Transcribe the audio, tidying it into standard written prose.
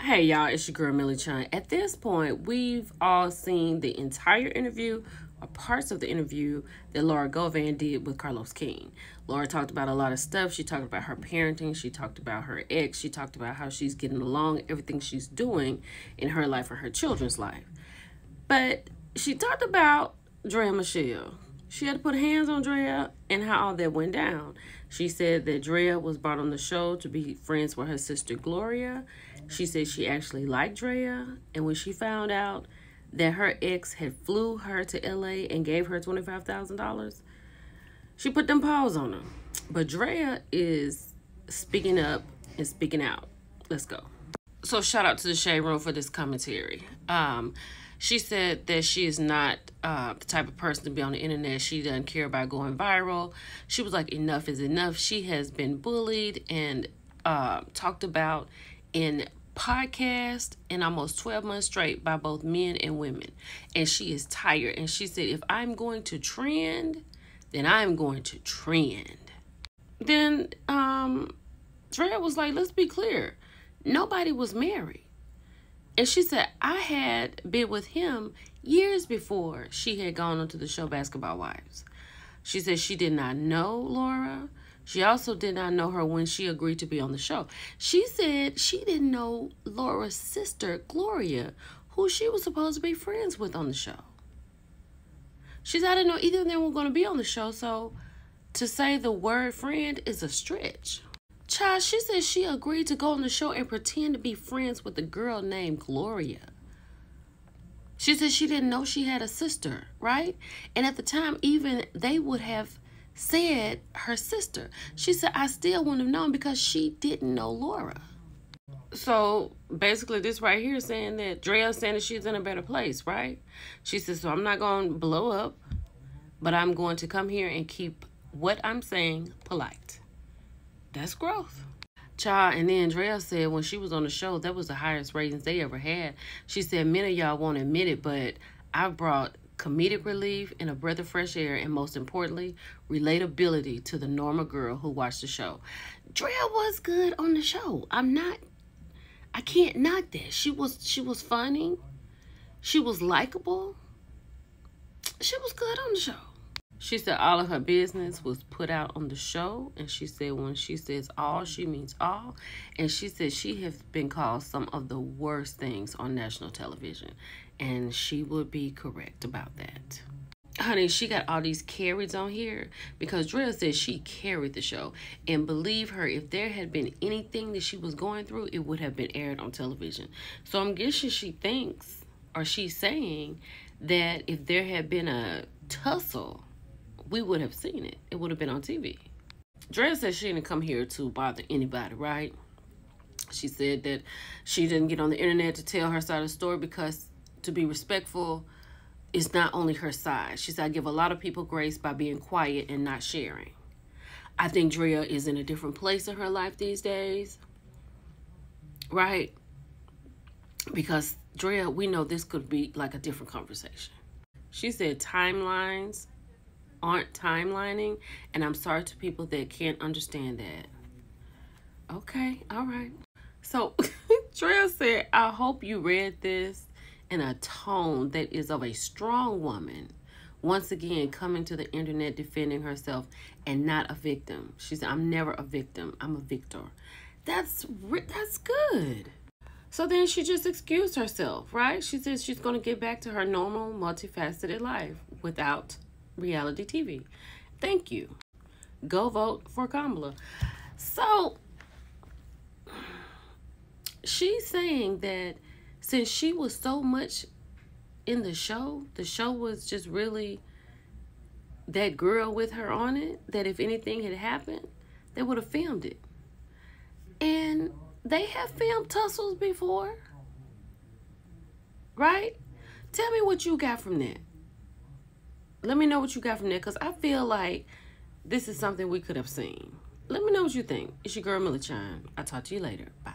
Hey y'all, it's your girl Millie Chun. At this point, we've all seen the entire interview or parts of the interview that Laura Govan did with Carlos King. Laura talked about a lot of stuff. She talked about her parenting. She talked about her ex. She talked about how she's getting along, everything she's doing in her life or her children's life. But she talked about Draya Michele. She had to put hands on Draya and how all that went down. She said that Draya was brought on the show to be friends with her sister Gloria. She said she actually liked Draya, and when she found out that her ex had flew her to LA and gave her $25,000, she put them paws on him. But Draya is speaking up and speaking out. Let's go. So shout out to the Shade Room for this commentary. She said that she is not the type of person to be on the internet. She doesn't care about going viral. She was like, enough is enough. She has been bullied and talked about in podcasts in almost 12 months straight by both men and women. And she is tired. And she said, if I'm going to trend, then I'm going to trend. Then Draya was like, let's be clear. Nobody was married. And she said, I had been with him years before she had gone onto the show Basketball Wives. She said she did not know Laura. She also did not know her when she agreed to be on the show. She said she didn't know Laura's sister, Gloria, who she was supposed to be friends with on the show. She said, I didn't know either of them were going to be on the show, so to say the word friend is a stretch. Child, she said she agreed to go on the show and pretend to be friends with a girl named Gloria. She said she didn't know she had a sister, right? And at the time, even they would have said her sister. She said, I still wouldn't have known because she didn't know Laura. So basically this right here is saying that Draya saying that she's in a better place, right? She said, so I'm not going to blow up, but I'm going to come here and keep what I'm saying polite. That's growth. Child, and then Draya said when she was on the show, that was the highest ratings they ever had. She said, many of y'all won't admit it, but I brought comedic relief and a breath of fresh air, and most importantly, relatability to the normal girl who watched the show. Draya was good on the show. I can't knock that. She was funny. She was likable. She was good on the show. She said all of her business was put out on the show. And she said when she says all, she means all. And she said she has been called some of the worst things on national television. And she would be correct about that. Honey, she got all these carries on here because Draya said she carried the show. And believe her, if there had been anything that she was going through, it would have been aired on television. So I'm guessing she thinks, or she's saying, that if there had been a tussle, we would have seen it. It would have been on TV. Draya said she didn't come here to bother anybody, right? She said that she didn't get on the internet to tell her side of the story because to be respectful is not only her side. She said, I give a lot of people grace by being quiet and not sharing. I think Draya is in a different place in her life these days, right? Because Draya, we know this could be like a different conversation. She said timelines aren't timelining, and I'm sorry to people that can't understand that. Okay, all right. So Draya said, I hope you read this in a tone that is of a strong woman, once again coming to the internet defending herself and not a victim. She said, I'm never a victim, I'm a victor. That's good. So then she just excused herself, right? She says she's going to get back to her normal, multifaceted life without reality TV. Thank you. Go vote for Kamala. So she's saying that since she was so much in the show was just really that girl with her on it, that if anything had happened, they would have filmed it. And they have filmed tussles before, right? Tell me what you got from that. Let me know what you got from that, because I feel like this is something we could have seen. Let me know what you think. It's your girl, Millie Chun. I'll talk to you later. Bye.